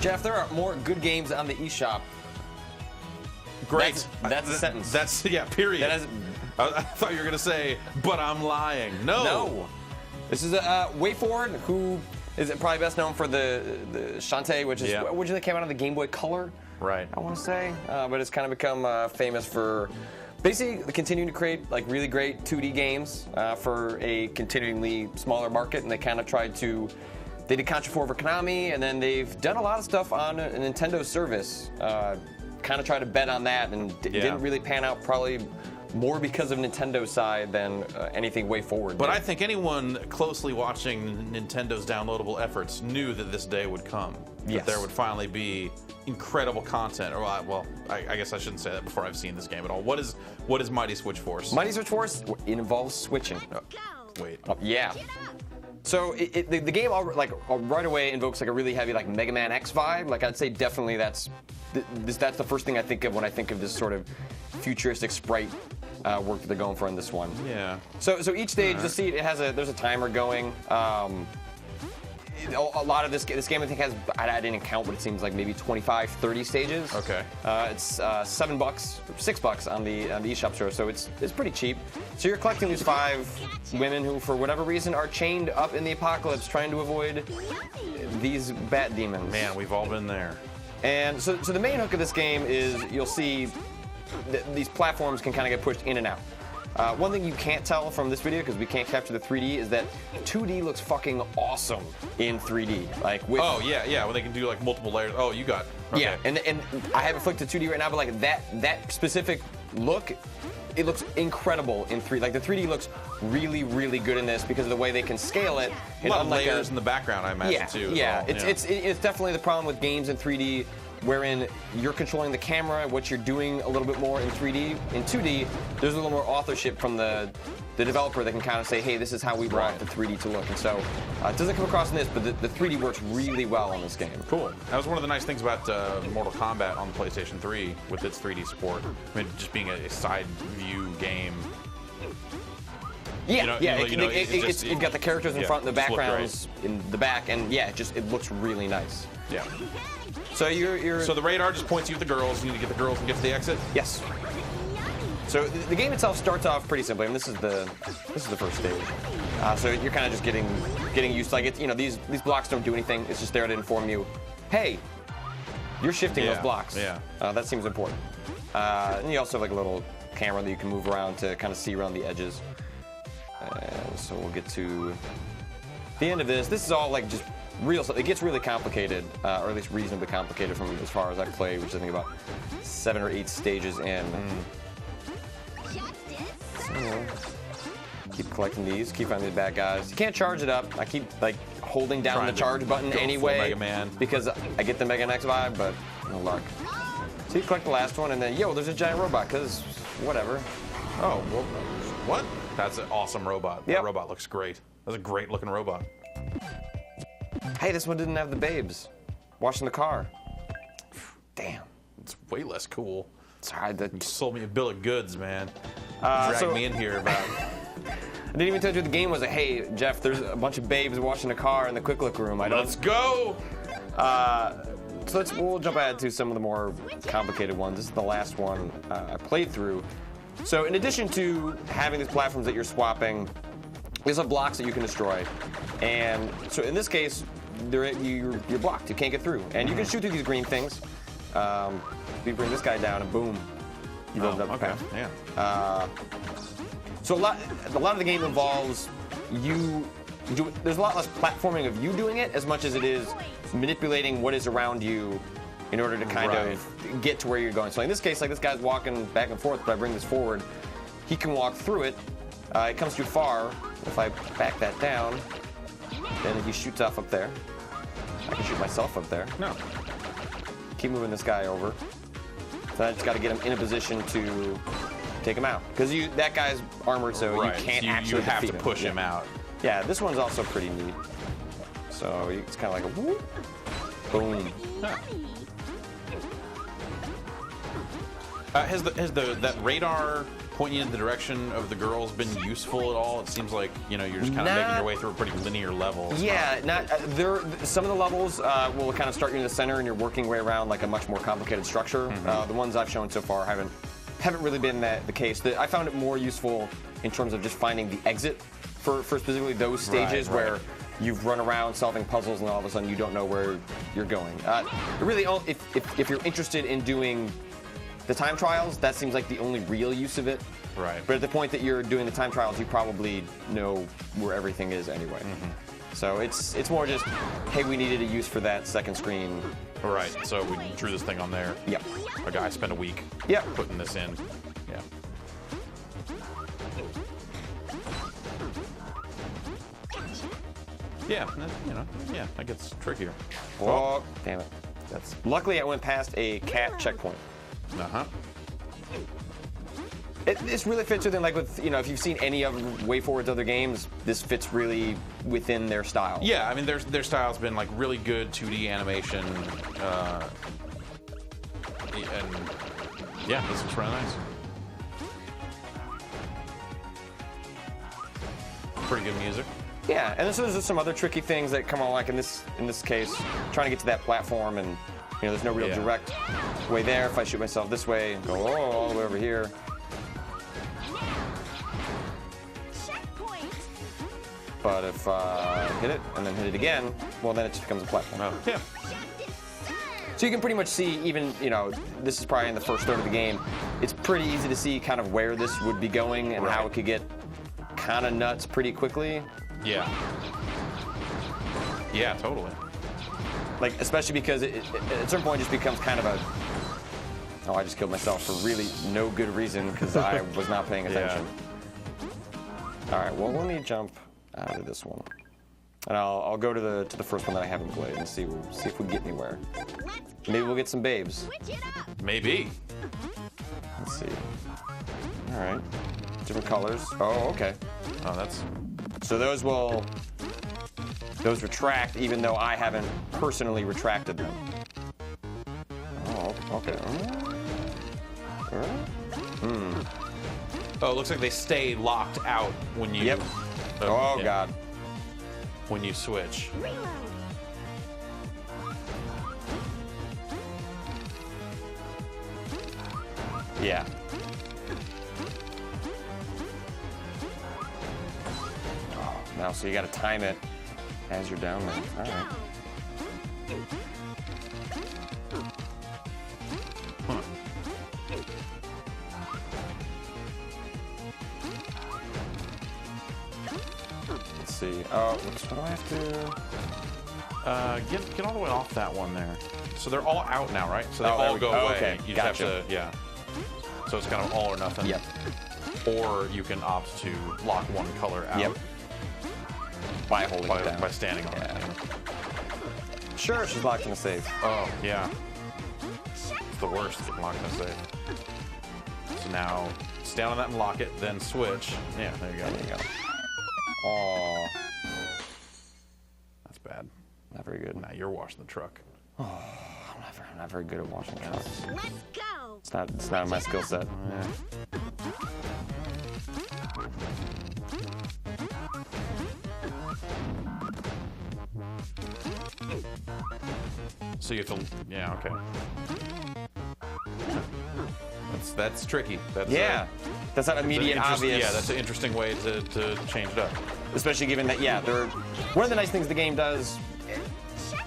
Jeff, there are more good games on the eShop. Great. That's a sentence. That's, yeah, period. I thought you were going to say, but I'm lying. No. This is WayForward, who is probably best known for the Shantae, which originally came out on the Game Boy Color. Right. I want to say. But it's kind of become famous for basically continuing to create like really great 2D games for a continually smaller market, and they kind of tried to. They did Contra 4 for Konami, and then they've done a lot of stuff on a Nintendo service. Kind of tried to bet on that, and didn't really pan out. Probably more because of Nintendo's side than anything WayForward. But I think anyone closely watching Nintendo's downloadable efforts knew that this day would come. That there would finally be incredible content. Or well, I guess I shouldn't say that before I've seen this game at all. What is Mighty Switch Force? Mighty Switch Force, it involves switching. Wait. Yeah. So the game right away invokes like a really heavy like Mega Man X vibe. Like I'd say definitely that's the first thing I think of when I think of this sort of futuristic sprite work that they're going for in this one. Yeah. So each stage, you'll see there's a timer going. A lot of this game I think has, I didn't count, but it seems like maybe 25, 30 stages. Okay. It's $7, $6 on the eShop store, so it's pretty cheap. So you're collecting these 5 women who, for whatever reason, are chained up in the apocalypse, trying to avoid these bat demons. Man, we've all been there. And so the main hook of this game is you'll see these platforms can kind of get pushed in and out. One thing you can't tell from this video, because we can't capture the 3D, is that 2D looks fucking awesome in 3D. Like with when they can do like multiple layers. Oh, you got okay. Yeah, and I haven't flicked to 2D right now, but like that specific look, it looks incredible in 3D. Like the 3D looks really, really good in this because of the way they can scale it. A lot of layers in the background, I imagine too. Yeah, it's definitely the problem with games in 3D. Wherein you're controlling the camera, what you're doing a little bit more in 3D. In 2D, there's a little more authorship from the developer that can kind of say, hey, this is how we want the 3D to look. And so it doesn't come across in this, but the 3D works really well in this game. Cool. That was one of the nice things about Mortal Kombat on the PlayStation 3 with its 3D support. I mean, just being a side view game. Yeah, it's got the characters in front and the backgrounds in the back, and it looks really nice. Yeah. So So the radar just points you at the girls. You need to get the girls and get to the exit. Yes. So the game itself starts off pretty simply. I mean, this is the first stage. So you're kind of just getting used to, like, these blocks don't do anything. It's just there to inform you, hey, you're shifting those blocks. Yeah. That seems important. And you also have like a little camera that you can move around to kind of see around the edges. So we'll get to the end of this. This is all like just real stuff. It gets really complicated, or at least reasonably complicated from as far as I've played, which is I think about 7 or 8 stages in. So, keep collecting these, keep finding these bad guys. You can't charge it up. I keep like holding down the charge button anyway Mega Man. because I get the Mega X vibe, but no luck. So you collect the last one, and then there's a giant robot, because whatever. Oh, well, what? That's an awesome robot. Yep. That robot looks great. That's a great looking robot. Hey, this one didn't have the babes washing the car. Damn. It's way less cool. Sorry, You sold me a bill of goods, man. Dragged me in here about. I didn't even tell you what the game was. Like, hey, Jeff, there's a bunch of babes washing a car in the quick look room. Let's go. So we'll jump ahead to some of the more complicated ones. This is the last one I played through. So in addition to having these platforms that you're swapping, there's some blocks that you can destroy. And so in this case, you're blocked. You can't get through. And you can shoot through these green things. You bring this guy down, and boom, you build up the path. Yeah. So a lot of the game involves there's a lot less platforming of you doing it as much as it is manipulating what is around you in order to kind of get to where you're going. So in this case, like this guy's walking back and forth, but I bring this forward, he can walk through it. It comes too far. If I back that down, then he shoots off up there. I can shoot myself up there. No. Keep moving this guy over. So I just got to get him in a position to take him out. Because that guy's armored, so you can't actually have defeat to him. push him out. Yeah, this one's also pretty neat. So it's kind of like a whoop, boom. Huh. Has that radar pointing in the direction of the girls been useful at all? It seems like, you know, you're just kind of making your way through a pretty linear level. Yeah, some of the levels will kind of start you in the center and you're working way around like a much more complicated structure. The ones I've shown so far haven't really been the case. I found it more useful in terms of just finding the exit for specifically those stages where you've run around solving puzzles and all of a sudden you don't know where you're going. Really, if you're interested in doing the time trials, that seems like the only real use of it. Right. But at the point that you're doing the time trials, you probably know where everything is anyway. So it's more just, hey, we needed a use for that second screen. Right. So we drew this thing on there. Yep. A guy spent a week. Putting this in. Yeah. Yeah, you know, yeah, that gets trickier. Oh, damn it. Luckily, I went past a cat checkpoint. This really fits within, like, with, you know, if you've seen any of WayForward's other games, this fits really within their style. Yeah, I mean, their style's been, like, really good 2D animation, and, yeah, this looks really nice. Pretty good music. Yeah, and so there's some other tricky things that come on, like in this case, trying to get to that platform, and, you know, there's no real direct way there. If I shoot myself this way, go all the way over here. But if I hit it and then hit it again, well, then it just becomes a platform. Yeah. So you can pretty much see, even, you know, this is probably in the first third of the game, it's pretty easy to see kind of where this would be going and how it could get kind of nuts pretty quickly. Yeah. Yeah, totally. Like, especially because at a certain point it just becomes kind of a, oh, I just killed myself for really no good reason because I was not paying attention. All right, well, let me jump out of this one. And I'll go to the first one that I haven't played and see if we get anywhere. Maybe we'll get some babes. Maybe. Let's see. All right. Different colors. Oh, okay. Oh, that's... So those retract even though I haven't personally retracted them. Oh, okay. Oh, it looks like they stay locked out when you... Yep. Oh, God. When you switch. Yeah. Oh, now, so you got to time it as you're down there. All right. Huh. Let's see. Oh, what do I have to? Get all the way off that one there. So they're all out now, right? So they all go away. Okay. You just have to, yeah. So it's kind of all or nothing. Yep. Or you can opt to lock one color out. Yep. By holding it down. By standing on it. Sure, she's locked in a safe. Oh, yeah. It's the worst, getting locked in a safe. So now, stand on that and lock it, then switch. Yeah, there you go. There you go. Oh, that's bad. Not very good. Now you're washing the truck. Oh, I'm not very good at washing trucks. Let's go. It's not in my skill set. Yeah. So you have to, yeah, okay. That's tricky. That's that's not immediate obvious. Yeah, that's an interesting way to change it up. Especially given that, one of the nice things the game does,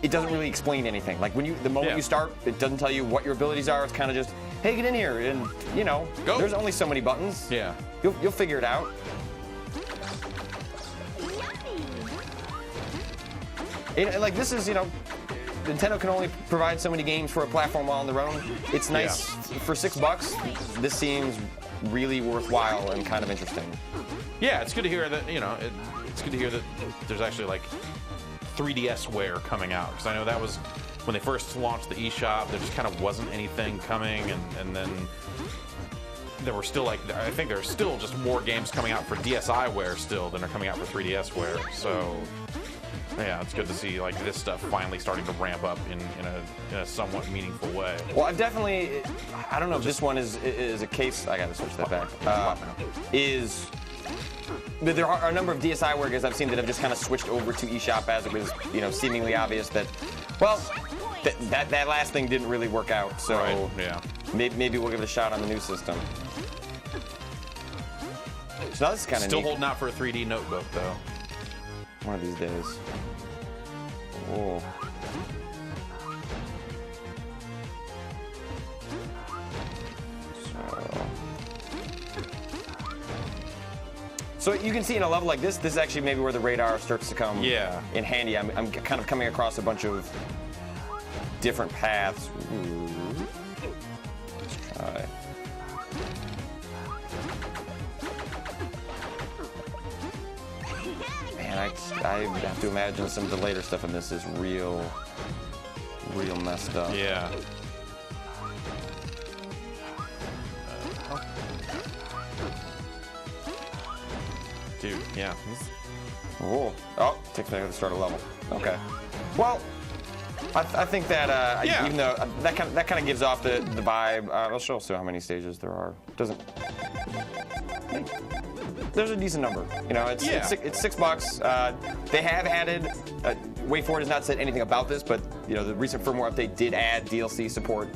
it doesn't really explain anything. Like the moment you start, it doesn't tell you what your abilities are. It's kind of just, hey, get in here, and go. There's only so many buttons. Yeah, you'll figure it out. Like this is, Nintendo can only provide so many games for a platform all on their own. It's nice for $6. This seems really worthwhile and kind of interesting. Yeah, it's good to hear that. It's good to hear that there's actually like 3DSware coming out, because I know that was when they first launched the eShop. There just kind of wasn't anything coming, and then there were still I think there's still just more games coming out for DSiWare still than are coming out for 3DSware. So Yeah, it's good to see like this stuff finally starting to ramp up in a somewhat meaningful way. Well, I've definitely, I don't know if this one is a case. I got to switch that back. There are a number of DSiWare games I've seen that have just kind of switched over to eShop as it was, seemingly obvious that, well, that last thing didn't really work out. So right. Yeah. Maybe we'll give it a shot on the new system. So now this is kind of still holding out for a 3D notebook though. One of these days. Oh. So you can see in a level like this is actually maybe where the radar starts to come in handy. I'm kind of coming across a bunch of different paths. Ooh. Let's try. Man, I have to imagine some of the later stuff in this is real messed up. Yeah. Dude, yeah. Oh, takes me to the start of level. Okay. Well, I think that even though that kind of gives off the vibe. I'll show how many stages there are. There's a decent number. It's $6. They have added. WayForward has not said anything about this, but the recent firmware update did add DLC support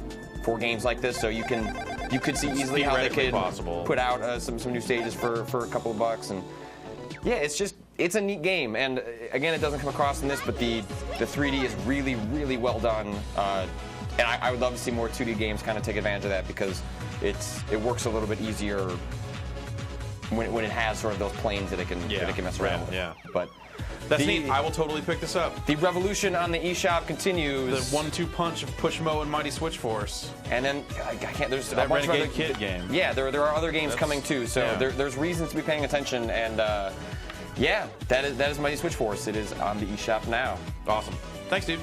for games like this, so you could see easily how they could put out some new stages for a couple of bucks. And yeah, it's a neat game. And again, it doesn't come across in this, but the 3D is really, really well done. And I would love to see more 2D games kind of take advantage of that, because it works a little bit easier when it has sort of those planes that it can mess around with. Yeah. But that's neat. I will totally pick this up. The revolution on the eShop continues. The 1-2 punch of Pushmo and Mighty Switch Force. And then I can't. There's that a bunch Renegade of Kid game. Yeah, there are other games coming too. So there's reasons to be paying attention. And yeah, that is Mighty Switch Force. It is on the eShop now. Awesome. Thanks, dude.